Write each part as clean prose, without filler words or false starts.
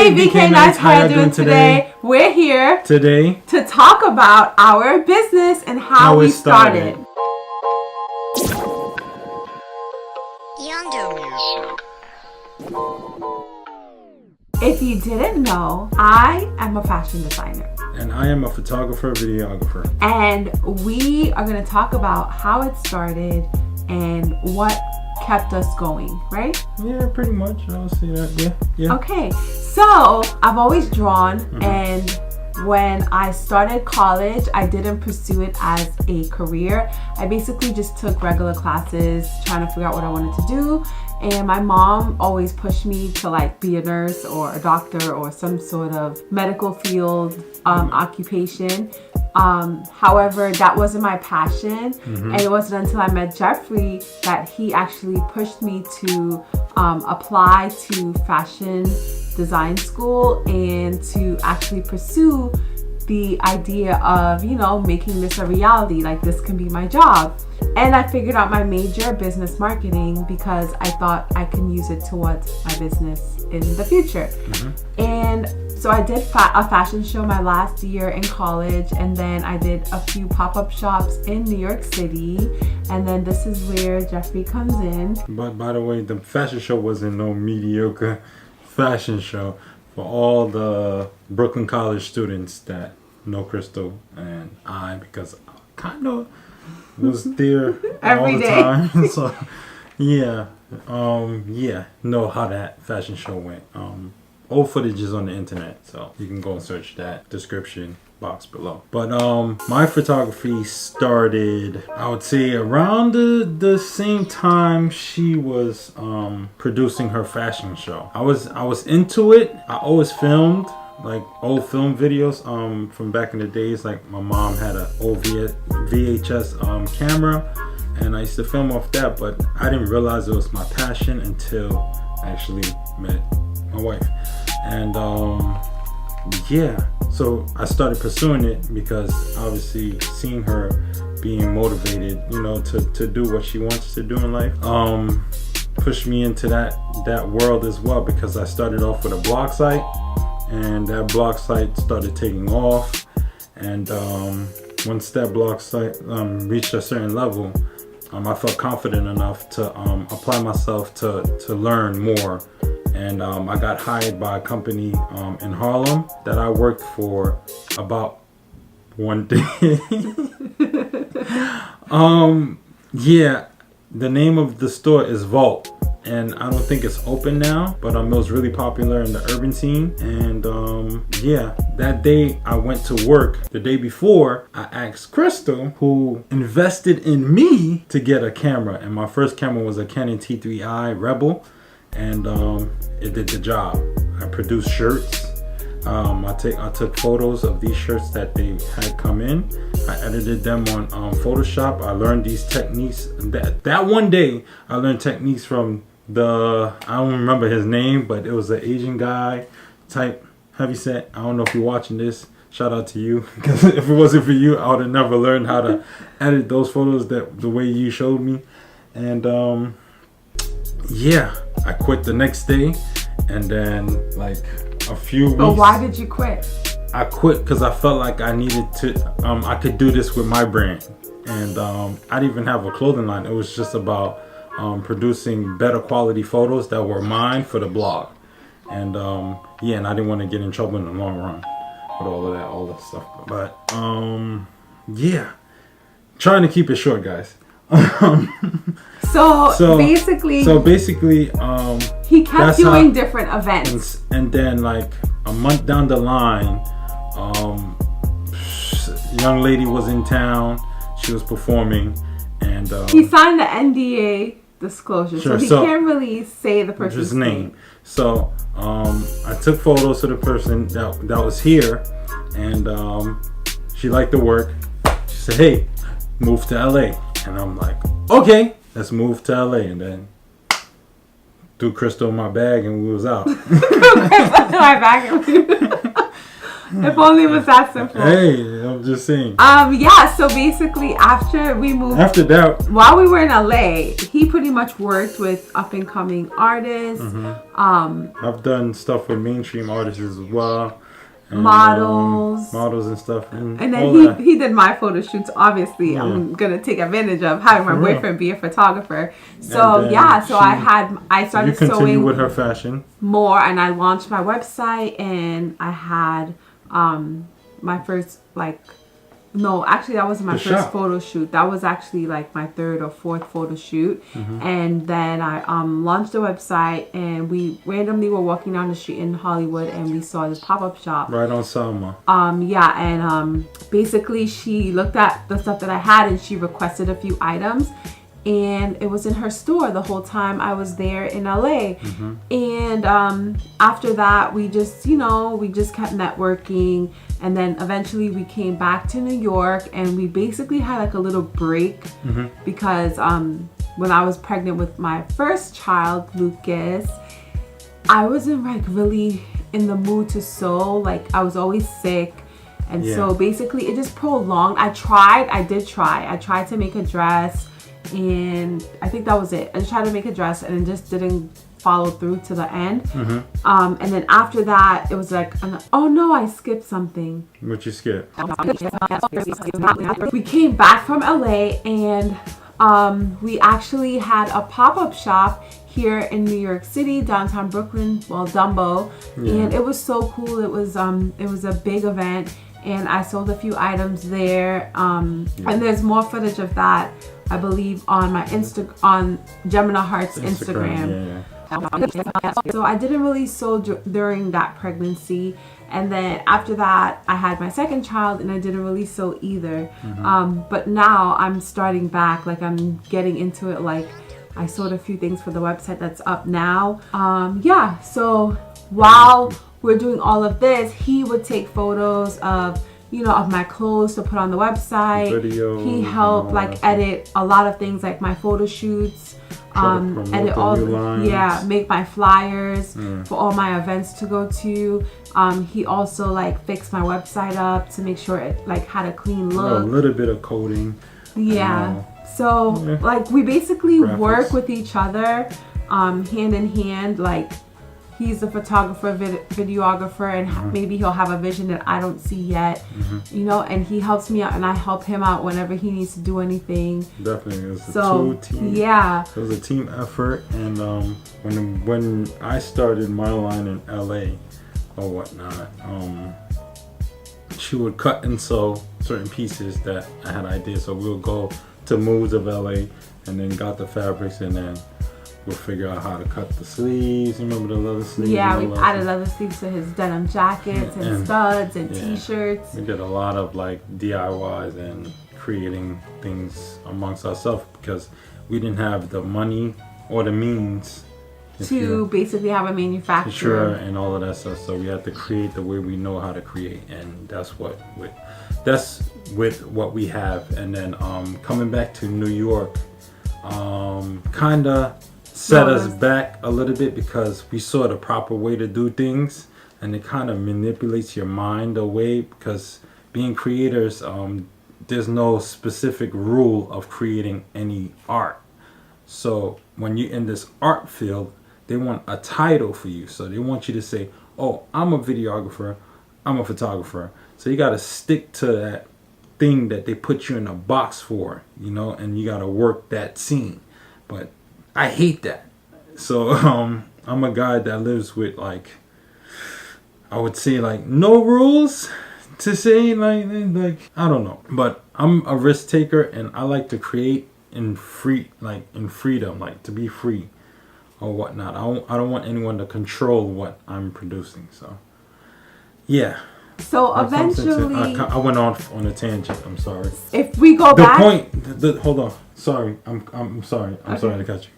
Hey BK Nights, how you doing today? We're here today to talk about our business and how we started. Yondo. If you didn't know, I am a fashion designer. And I am a photographer, videographer. And we are going to talk about how it started and what kept us going, right? Yeah, pretty much. I'll say that. Yeah. Okay, so I've always drawn, and when I started college, I didn't pursue it as a career. I basically just took regular classes, trying to figure out what I wanted to do. And my mom always pushed me to like be a nurse or a doctor or some sort of medical field occupation. However, that wasn't my passion. And it wasn't until I met Jeffrey that he actually pushed me to apply to fashion design school and to actually pursue the idea of, you know, making this a reality, like this can be my job. And I figured out my major, business marketing, because I thought I can use it towards my business in the future. And so I did a fashion show my last year in college, and then I did a few pop-up shops in New York City, and then this is where Jeffrey comes in. But by the way, the fashion show wasn't no mediocre fashion show for all the Brooklyn College students that know Krystal and I, because I kind of was there all the time. So know how that fashion show went. Old footage is on the internet, so you can go and search that description box below. But my photography started, I would say, around the same time she was producing her fashion show. I was into it. I always filmed like old film videos from back in the days. Like my mom had an old VHS camera, and I used to film off that, but I didn't realize it was my passion until I actually met my wife. And so I started pursuing it because obviously seeing her being motivated, you know, to do what she wants to do in life, pushed me into that world as well, because I started off with a blog site, and that blog site started taking off. And once that blog site reached a certain level, I felt confident enough to apply myself to learn more. And I got hired by a company in Harlem that I worked for about one day. The name of the store is Vault, and I don't think it's open now, but it was really popular in the urban scene. And that day I went to work. The day before, I asked Krystal, who invested in me, to get a camera, and my first camera was a Canon T3i Rebel. And it did the job. I produced shirts. I took photos of these shirts that they had come in. I edited them on Photoshop. I learned these techniques. That one day, I learned techniques from I don't remember his name, but it was an Asian guy type heavyset. I don't know if you're watching this. Shout out to you, because if it wasn't for you, I would have never learned how to edit those photos the way you showed me. And I quit the next day, and then like a few weeks. But why did you quit? I quit because I felt like I needed to. I could do this with my brand, and I didn't even have a clothing line. It was just about producing better quality photos that were mine for the blog, and and I didn't want to get in trouble in the long run with all that stuff. But trying to keep it short, guys. So basically he kept doing different events, and then like a month down the line, young lady was in town. She was performing, and he signed the NDA disclosure, so he can't really say the person's name. So I took photos of the person that was here, and she liked the work. She said, "Hey, move to LA." And I'm like, okay, let's move to LA. And then threw Krystal in my bag, and we was out. If only it was that simple. Hey, I'm just saying. Yeah, so basically after we moved, After that, while we were in LA, he pretty much worked with up and coming artists. I've done stuff with mainstream artists as well. And, models and stuff. And then he did my photo shoots. Obviously, I'm gonna take advantage of having my boyfriend be a photographer. So I started you continue sewing with her fashion more, and I launched my website, and I had my first that wasn't my first photo shoot. That was actually like my third or fourth photo shoot. And then I launched the website, and we randomly were walking down the street in Hollywood, and we saw this pop-up shop. Right on Selma. Basically she looked at the stuff that I had, and she requested a few items. And it was in her store the whole time I was there in LA. And after that, we just kept networking. And then eventually we came back to New York, and we basically had like a little break because when I was pregnant with my first child, Lucas, I wasn't like really in the mood to sew. Like I was always sick. And so basically it just prolonged. I tried to make a dress. And I think that was it. I just tried to make a dress, and it just didn't follow through to the end. And then after that, it was like, oh no, I skipped something. What you skip? We came back from LA, and we actually had a pop-up shop here in New York City, downtown Brooklyn, Dumbo. And it was so cool. It was a big event, and I sold a few items there. And there's more footage of that, I believe, on my on Gemini Heart's Instagram. So I didn't really sew during that pregnancy, and then after that I had my second child, and I didn't really sew either. But now I'm starting back, like I'm getting into it. Like I sewed a few things for the website that's up now. So while we're doing all of this, he would take photos of my clothes to put on the website. Video, he helped edit a lot of things, like my photo shoots, edit all make my flyers for all my events to go to. He also fixed my website up to make sure it had a clean look. A little bit of coding. So we basically work with each other hand in hand. He's a photographer, videographer, and maybe he'll have a vision that I don't see yet, and he helps me out, and I help him out whenever he needs to do anything. Definitely. It was a team. It was a team effort, and when I started my line in LA or whatnot, she would cut and sew certain pieces that I had ideas, so we'll go to Moods of LA, and then got the fabrics, and then we'll figure out how to cut the sleeves. You remember the leather sleeves? Yeah, we added leather sleeves to his denim jackets and studs and t-shirts. We did a lot of DIYs and creating things amongst ourselves, because we didn't have the money or the means to basically have a manufacturer and all of that stuff. So we had to create the way we know how to create, and that's with what we have. And then coming back to New York, kinda set us back a little bit, because we saw the proper way to do things, and it kind of manipulates your mind away, because being creators, there's no specific rule of creating any art. So when you're in this art field, they want a title for you. So they want you to say, oh, I'm a videographer, I'm a photographer. So you got to stick to that thing that they put you in a box for, and you got to work that scene. But I hate that. So I'm a guy that lives with I would say no rules to say I don't know. But I'm a risk taker, and I like to create in freedom, to be free or whatnot. I don't want anyone to control what I'm producing. So yeah. So eventually, I went off on a tangent. I'm sorry. If we go back, hold on. Sorry, I'm sorry. I'm sorry to cut you.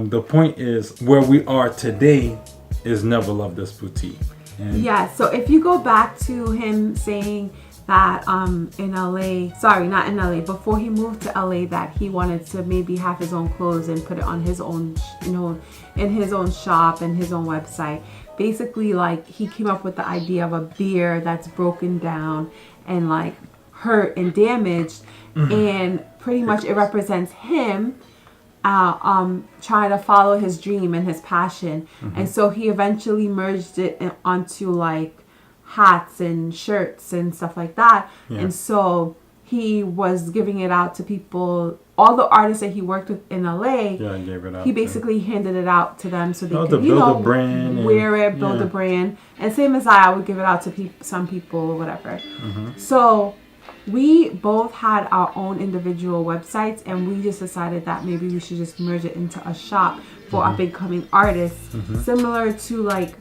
The point is, where we are today is Never Loved This Boutique. And so if you go back to him saying that in LA, sorry, not in LA, before he moved to LA, that he wanted to maybe have his own clothes and put it on his own, in his own shop and his own website. basically like he came up with the idea of a beer that's broken down and like hurt and damaged, and pretty much it represents him trying to follow his dream and his passion. And so he eventually merged it onto like hats and shirts and stuff like that. And so he was giving it out to people, all the artists that he worked with in LA. Gave it out. He basically handed it out to them so they could, build a brand, wear it, build a brand. And same as I would give it out to some people or whatever. So we both had our own individual websites, and we just decided that maybe we should just merge it into a shop for up and coming artists, similar to like.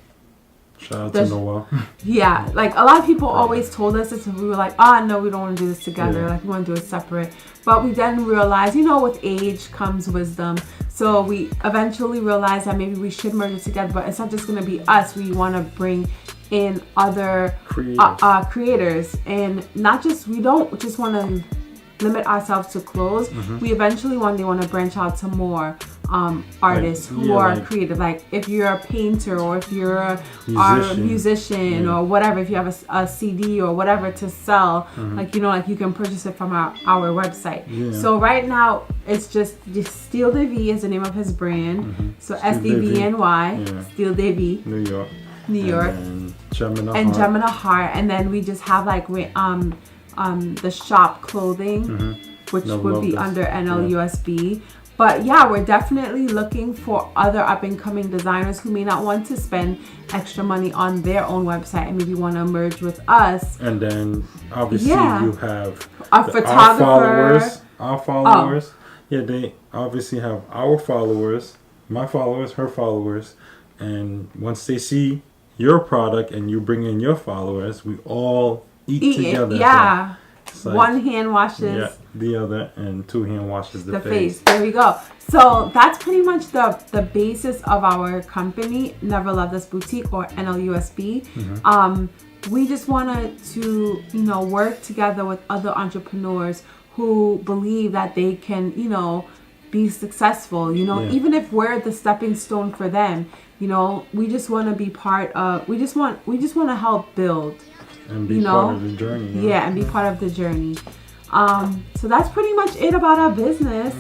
Shout out to Noel. Yeah, like a lot of people always told us this, and we were like, no, we don't want to do this together. Like we want to do it separate. But we then realized, with age comes wisdom. So we eventually realized that maybe we should merge it together. But it's not just going to be us. We want to bring in other creators, and not just, we don't just want to limit ourselves to clothes. We eventually one day want to branch out to more artists who are creative. Like if you're a painter, or if you're a musician or whatever, if you have a CD or whatever to sell, like you can purchase it from our website. So right now it's just Steal Davy is the name of his brand. So SDVNY, Steal Davy, New York, and Gemini Heart, and then we just have like the shop clothing, which would be under NLUSB. But yeah, we're definitely looking for other up-and-coming designers who may not want to spend extra money on their own website and maybe want to merge with us. And then obviously you have a photographer. Our followers. Yeah, they obviously have our followers, my followers, her followers. And once they see your product and you bring in your followers, we all eat together. Yeah. Like, one hand washes the other, and two hand washes the face. There we go. So that's pretty much the basis of our company, Never Loved Us Boutique, or NLUSB. We just wanted to work together with other entrepreneurs who believe that they can be successful, even if we're the stepping stone for them. We just want to be part of, we just want to help build and be part of the journey. And be part of the journey. So that's pretty much it about our business.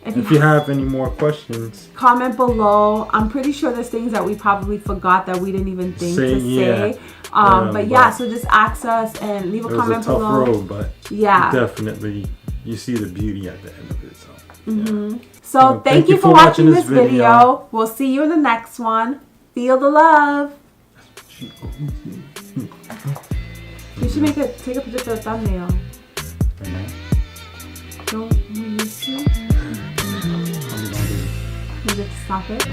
If you have any more questions, comment below. I'm pretty sure there's things that we probably forgot that we didn't even think to say. So just ask us and leave a comment below. It was a tough road, but definitely you see the beauty at the end of it. So thank you for watching this video. We'll see you in the next one. Feel the love. You should take a picture for the thumbnail. Don't we used to? You just stop it.